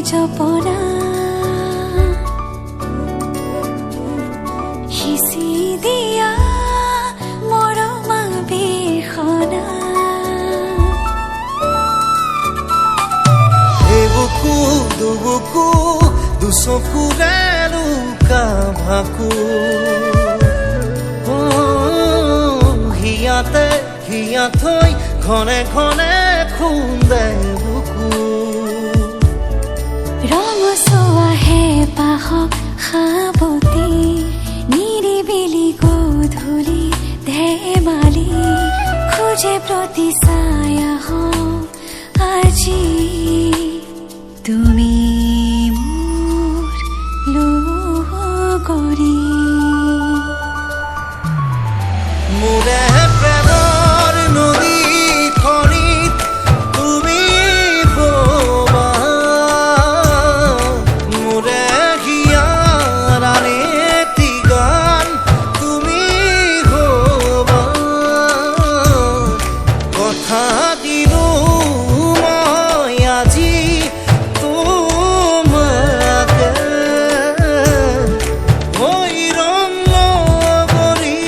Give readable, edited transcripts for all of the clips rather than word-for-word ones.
জপনা সিঁচি দিয়া মৰমা বিৰখনা এবুকু দুবুকু দুচকুৰে লুকা ভাকু হিয়াতে হিয়া থৈ ঘনে ঘনে খুন্দে বুকু ৰঙচোৱা হেঁপাহ সাৱতি নিৰিবিলি গধূলি ধেমালি খোজে প্ৰতি ছায়া আজি তুমি মোৰ লগৰী মোৰে প্ৰেমৰ নদী খনিত তুমি ববা মোৰে হিয়াৰ আনেটি গান তুমি হবা কথা দিলো মই আজি তোমাকে হৈৰম লগৰী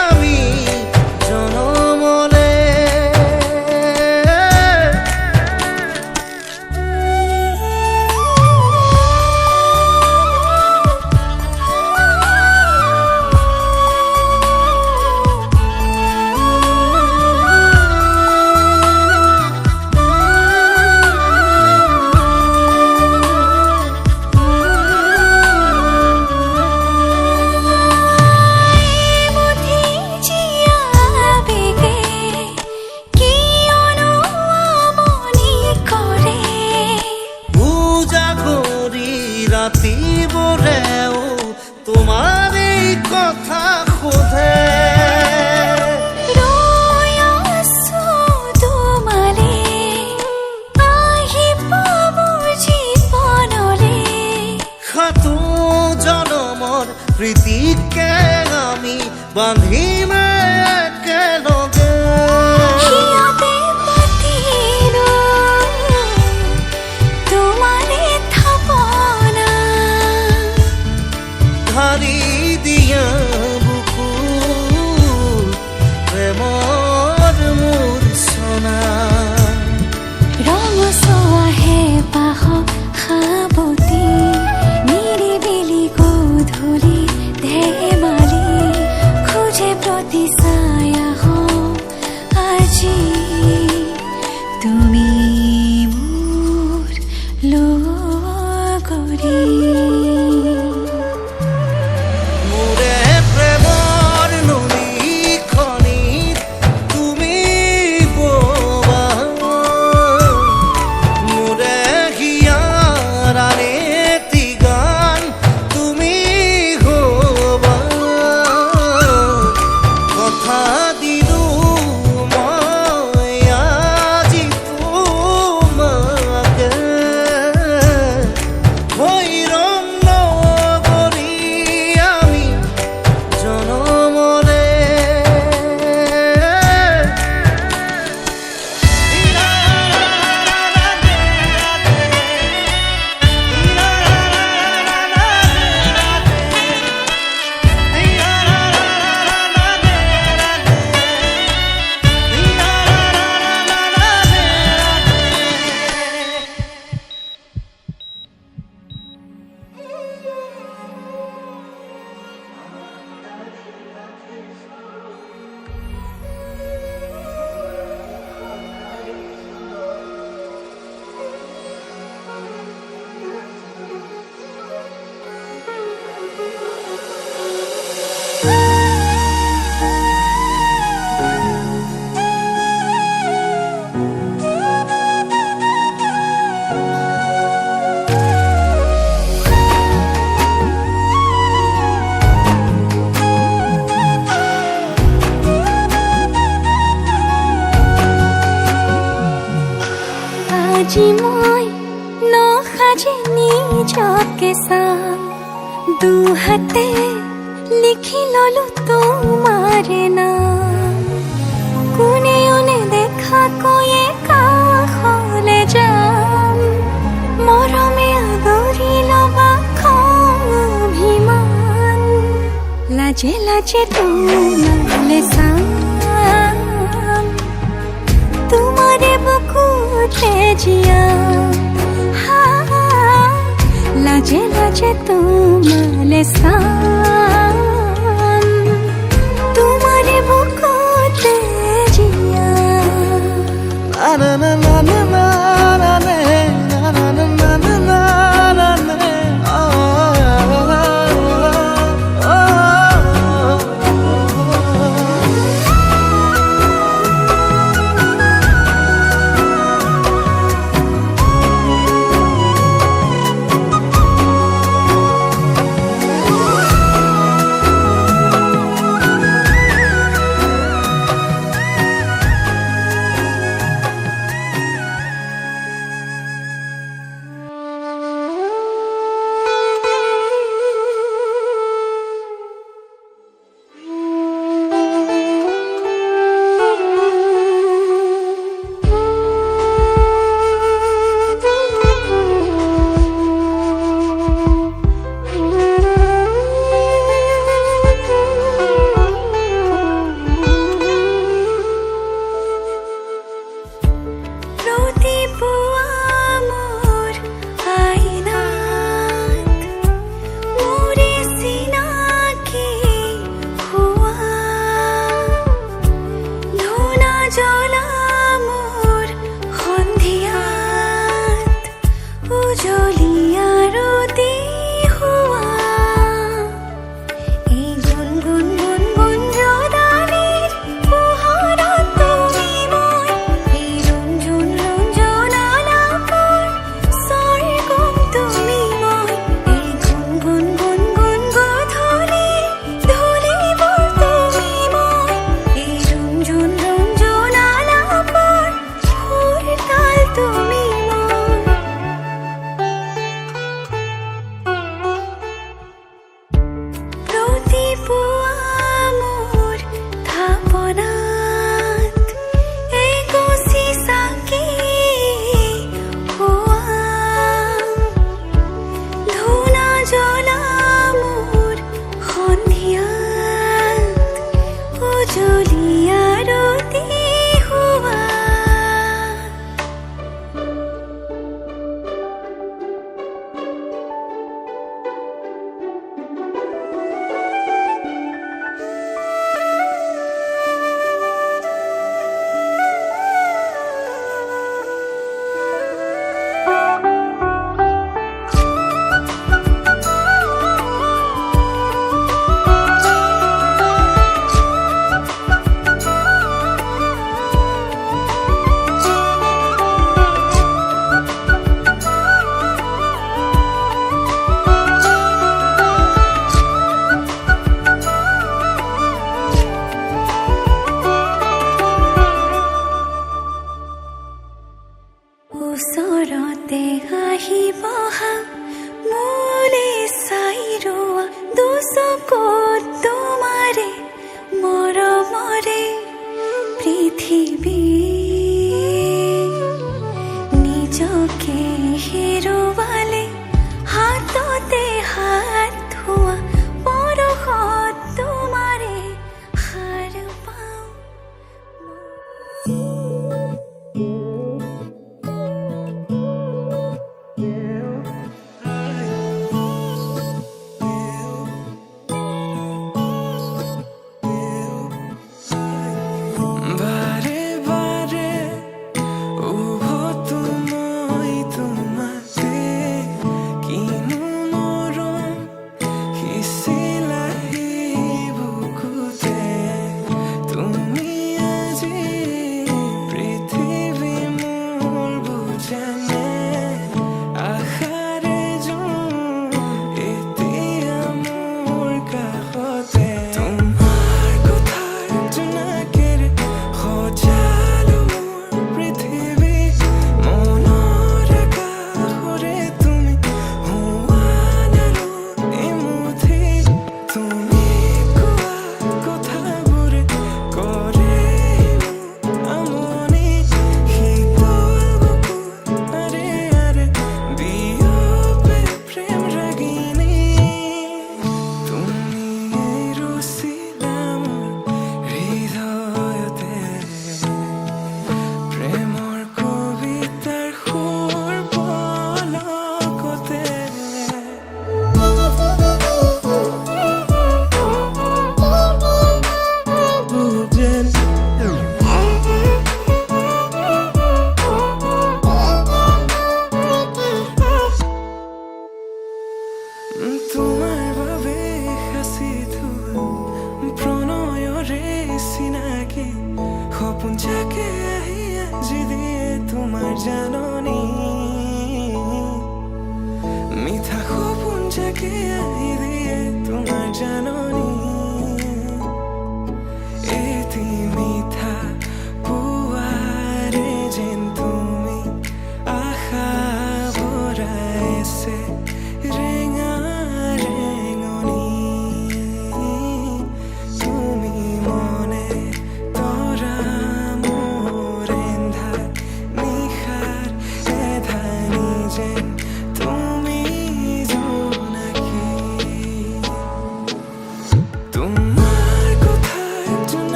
আমি জনমলে ৰাতিবোৰেও তোমাৰ এই কথা সোধে ৰৈ আছো তোমালে আহিব মোৰ জীৱনলে সাতো জনমৰ প্ৰীতিকে আমি বান্ধিমে একেলগে হিয়াতে পাতিলো তোমাৰে থাপনা ধাৰি দিয়া বুকু প্ৰেমৰ মূৰ্ছনা ৰঙচোৱা হেঁপাহ সাৱতি নিৰিবিলি গধূলি ধেমালি খোজে প্ৰতি ছায়া আজি তুমি মোৰ লগৰী মোৰে প্ৰেমৰ নদীখনিত তুমি ববা মোৰে হিয়াৰ আনেটি গান তুমি হবা কথা দিলো আজি মই নসাজে নিজকে চাম দুহাতে লিখি ললো তোমাৰ নাম কোনে ওনে দেখা কৈয়ে কাষলে যাম মৰমে আদৰি লবা অভিমান লাজে লাজে তোমালে চাম তোমাৰে বুকুতে জিয়া লাজে লাজে তোমালে চাম তোমাৰে বুকুতে জিয়া na na na na na na na na na na na na na na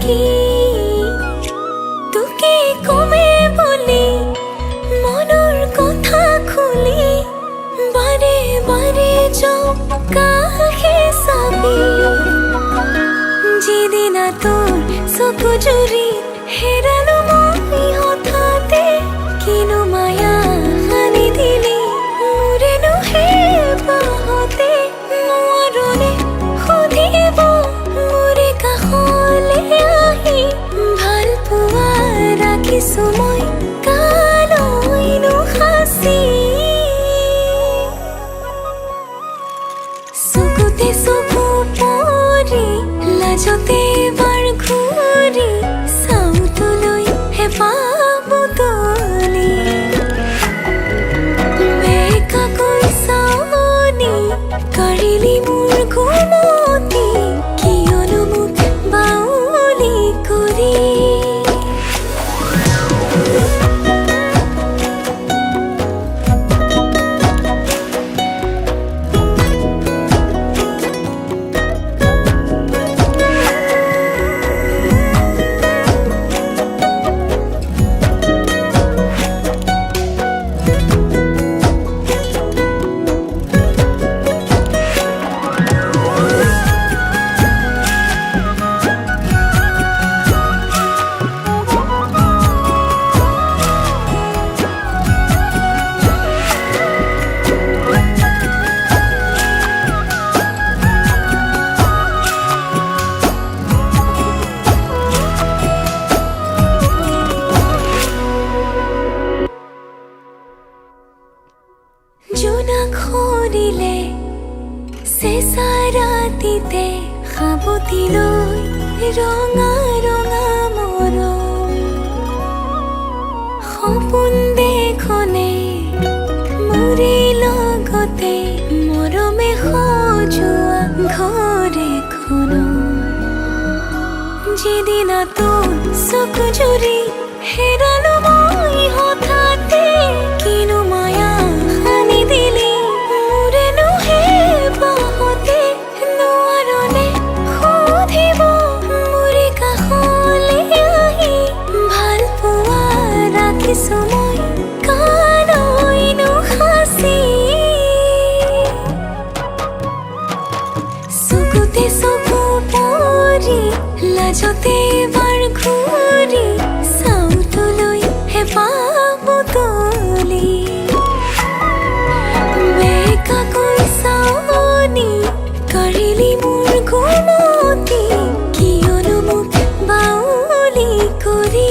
কি তোকে কমে বলি মনৰ কথা খুলি বাৰে বাৰে কাহে চাবি যিদিনা তোৰ চকু জুৰি হেৰালো মই হঠাতে কিনো মায়া সানি দিলি মোৰেনো হে পাহতে নোৱাৰোনে সুধিব মোৰে কাষলে আহি ভাল পোৱা ৰাখিছো মই কালৈনো সাঁচি চকুতে চকু পৰি লাজতে এবাৰ ঘূৰি চাওঁ তোলৈ হেঁপাহ বুটলি বেকাকৈ চাৱনি কাঢ়িলি মোৰ ঘুমতি কিয়নো মোক বাউলি কৰি জোনাক সৰিলে চেঁচা ৰাতিতে সাৱতিলৈ ৰঙা ৰঙা মৰম সপোন দেখনে মোৰে লগতে মৰমে সজোৱা ঘৰ এখনো যিদিনা তোৰ চকু জুৰি হেৰালো মই হঠাতে কিনো মায়া সানি দিলি মোৰেনো হে পাহতে নোৱাৰোনে সুধিব মোৰে কাষলে আহি ভাল পোৱা ৰাখিছো মই কালৈনো সাঁচি চকুতে চকু পৰি লাজতে এবাৰ ঘূৰি চাওঁ তোলৈ হেঁপাহ বুটলি বেকাকৈ চাৱনি কাঢ়িলি মোৰ ঘুমতি কিয়নো মোক বাউলি কৰি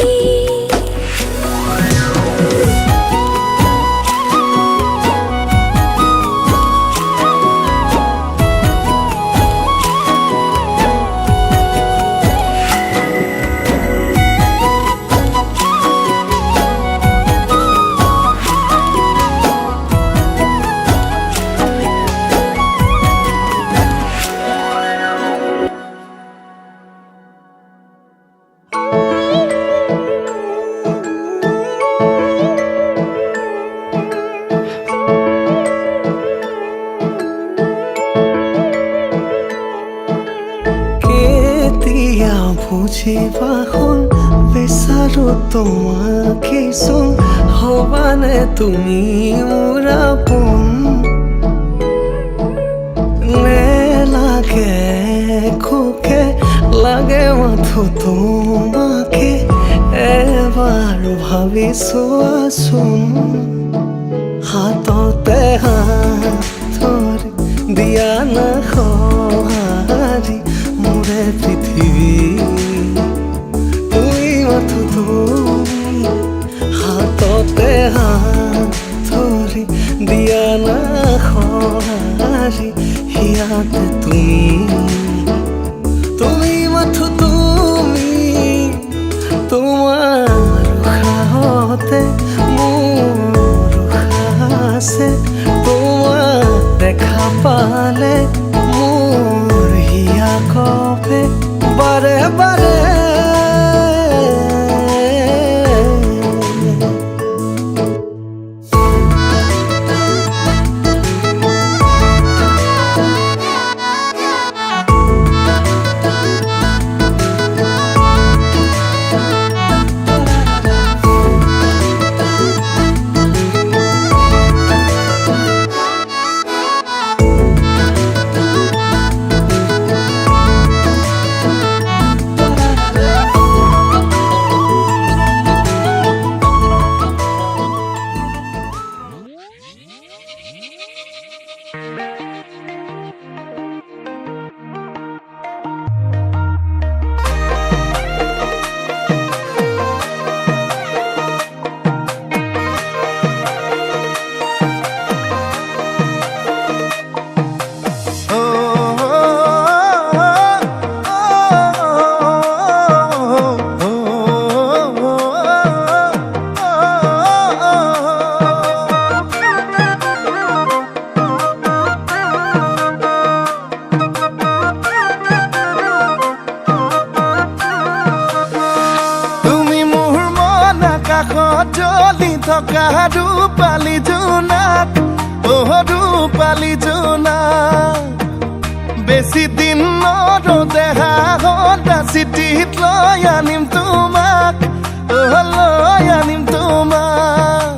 কেতিয়া বুজিবা হ'ল বিচাৰো তোমাকে চোন হবানে তুমি মোৰ আপোন নেলাগে খোকে লাগে মাথো তোমাকে এবাৰ ভাবি চোৱাচোন হাততে হাত ধৰি দিয়া না সঁহাৰি মোৰে পৃথিৱী তুমি মাথো তুমি হাততে হাত ধৰি দিয়া না সঁহাৰি ইয়াতে তুমি মাথো তুমি তোমাৰ সাহতে মোৰ সাহসে তোমাক দেখা পালে মোৰ হিয়া কপে বাৰে বাৰে থকা ৰূপালী জোনাক ৰূপালী জোনাক বেছি দিন নৰদেহা সদা চিঠিত লৈ আনিম তোমাক লৈ আনিম তোমাক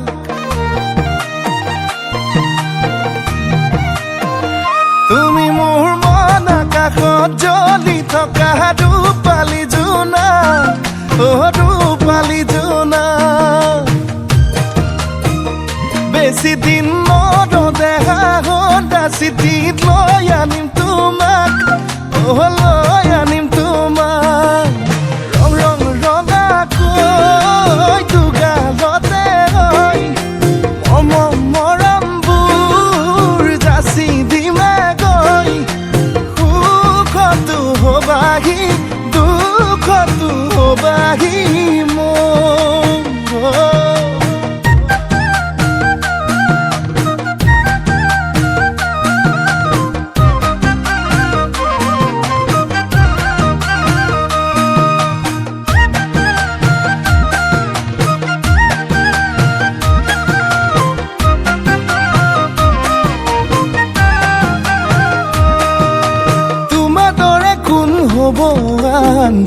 তুমি মোৰ মন আকাশত জ্বলি থকা ৰূপালী জোনাক ৰূপালী জোনাক বেছি দিন নৰদেহা সদা চিঠিত লৈ আনিম তোমাক লৈ আনিম তোমাক ৰং ৰং ৰঙাকৈ দুগালতে মৰমবোৰ যাচি দিমে গৈ সুখতো হবাহি দুখতো হবাহি মোৰ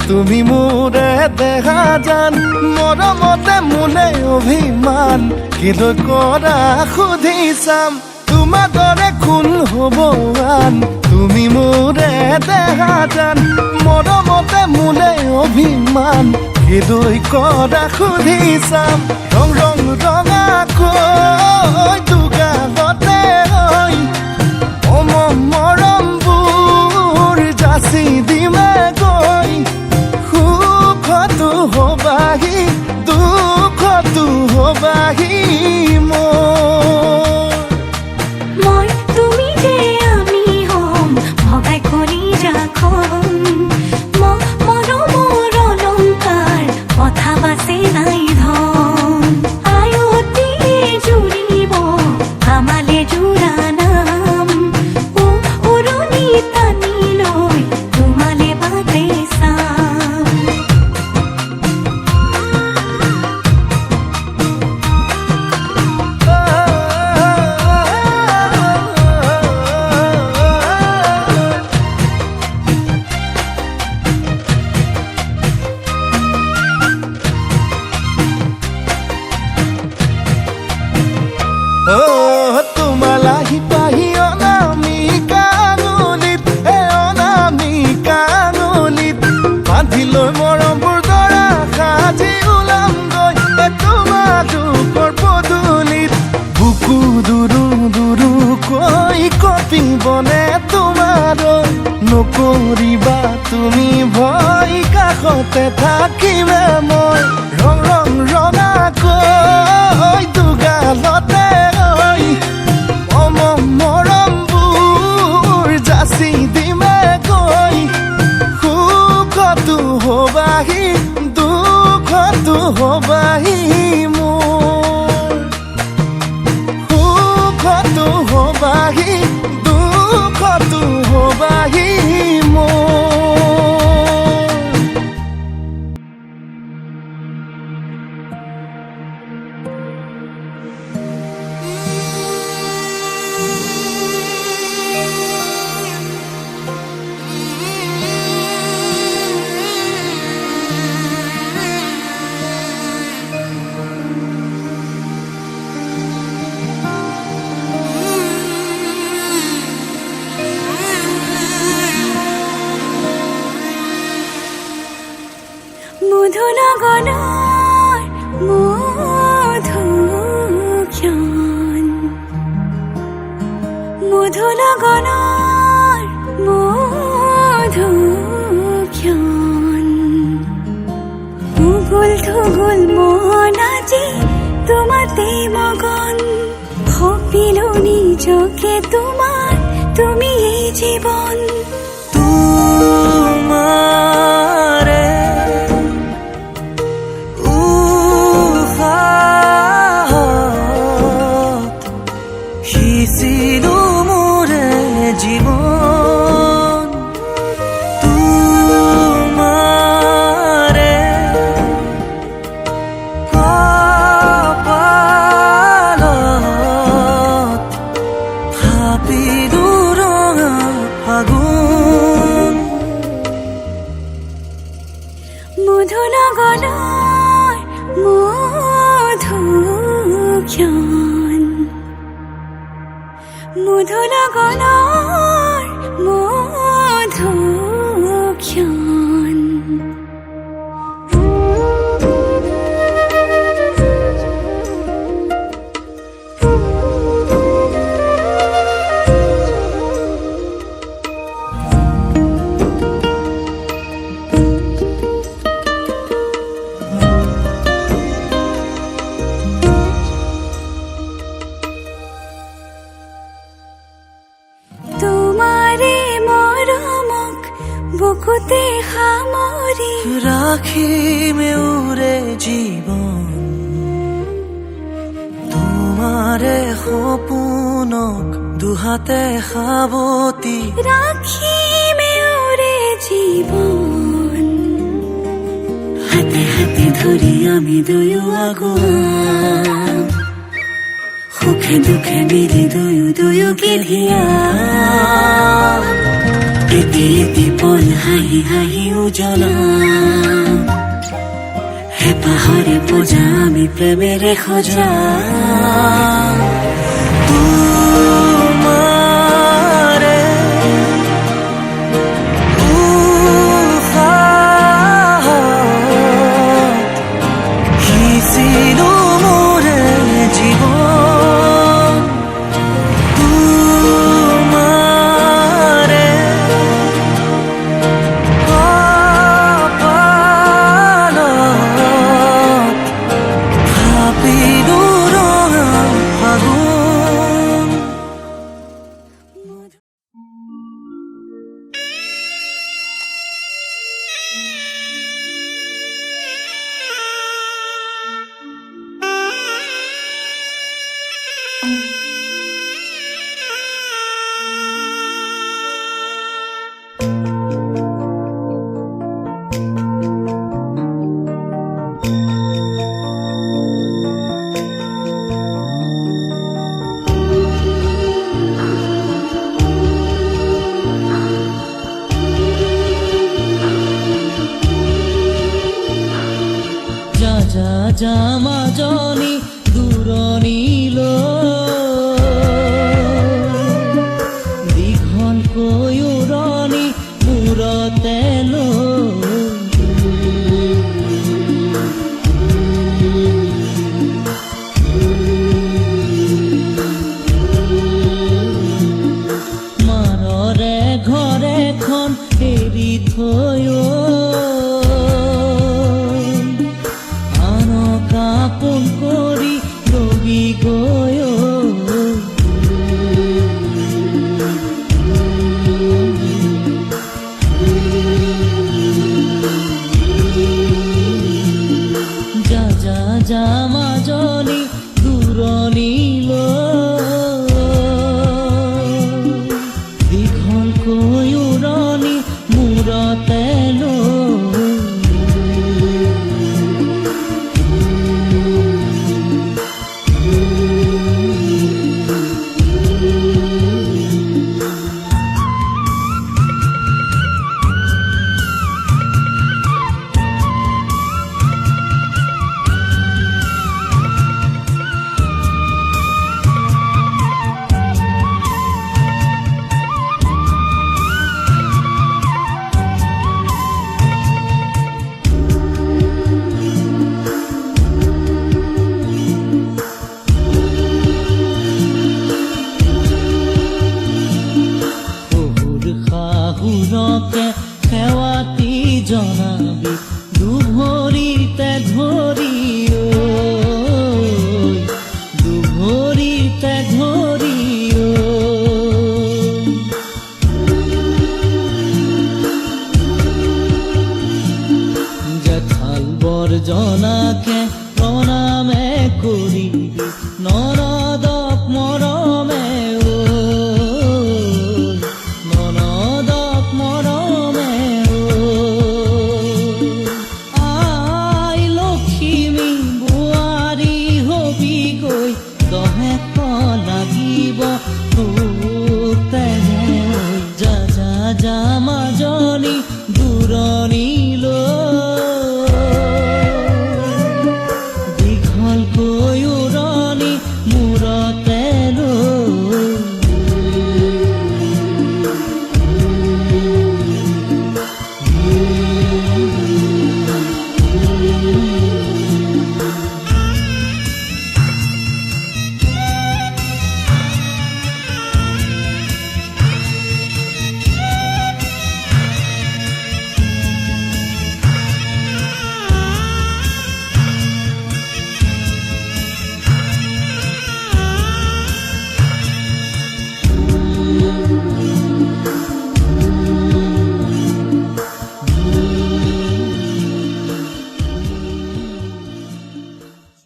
তুমি মোৰে দেখা জান মৰমতে মোলে অভিমান কিলৈ কৰা সুধি চাম তোমাৰ দৰে কোন হ'ব আন তুমি মোৰে দেখা জান মৰমতে মোলে অভিমান কিলৈ কৰা সুধি চাম ৰং ৰং ৰঙাকৈ দুগালতে মৰমবোৰ যাচি দিমে গৈ সুখতো হবাহি দুখতো হবাহি মই তুমি যে আমি হম ভগাই কৰি ৰাখম মৰমৰ অলংকাৰ কথা বাচি নাই ধম আয়তি জুৰিব আমালে জোৰা নাম উৰণি টানি লৈ তোমালে বাটে চাম তোমালাহি পাহি অনামিকা আঙুলিত অনামিকা আঙুলিত বান্ধি লৈ মৰমবোৰ দৰা সাজি ওলামগৈ তোমালোকৰ পদূলিত বুকু দুৰু দুৰুকৈ কঁপিবনে তোমাৰ নকৰিবা তুমি ভয় কাষতে থাকিমে মই ৰং ৰং ৰঙাকৈ দুগালতে মৰমবোৰ যাচি দিমে গৈ সুখতো হবাহি দুখতো হবাহি মোৰ সুখতো হবাহি দুখতো হবাহি মোৰ মধুনগনৰ মধুক্ষণ মধুনগনৰ মধুক্ষণ উগুল থুগুল মন আজি তোমাতে মগন ভাবিলো নিজকে তোমাৰ তুমি এই জীৱন তোমাৰে সিঁচিলো মোৰে জীৱন তোমাৰে কপাল ক্ষণ মধু লগনৰ মধু ক্ষণ বুকুতে সামৰি ৰাখিমে উৰে জীৱন তোমাৰে সপোনক দুহাতে সাৱতি ৰাখিমে উৰে জীৱন হাতে হাতে ধৰি আমি দুয়ো আগুৱা সুখে দুখে মিলি দুয়ো গেলিয়া এটি এটি পল হাঁহি হাঁহি উজ্বলা হেঁপাহৰে পূজা আমি প্ৰেমেৰে সজা তোমাৰে উশাহত সিঁচিলো মোৰে জীৱন তোমাৰে মাজনী দূৰণিলৈ দীঘলকৈ উৰণি মূৰতে মাৰৰে ঘৰখন এৰি থৈ আপোন কৰি ৰবি গৈ যা মাজনী দূৰণিলৈ দীঘলকৈ উৰণি মূৰতে সেৱাতি জনাবি দুভৰিতে ধৰি দুভৰিতে ধৰি জেঠাল বৰ জনাকে প্ৰণামে কৰিবি নৰদ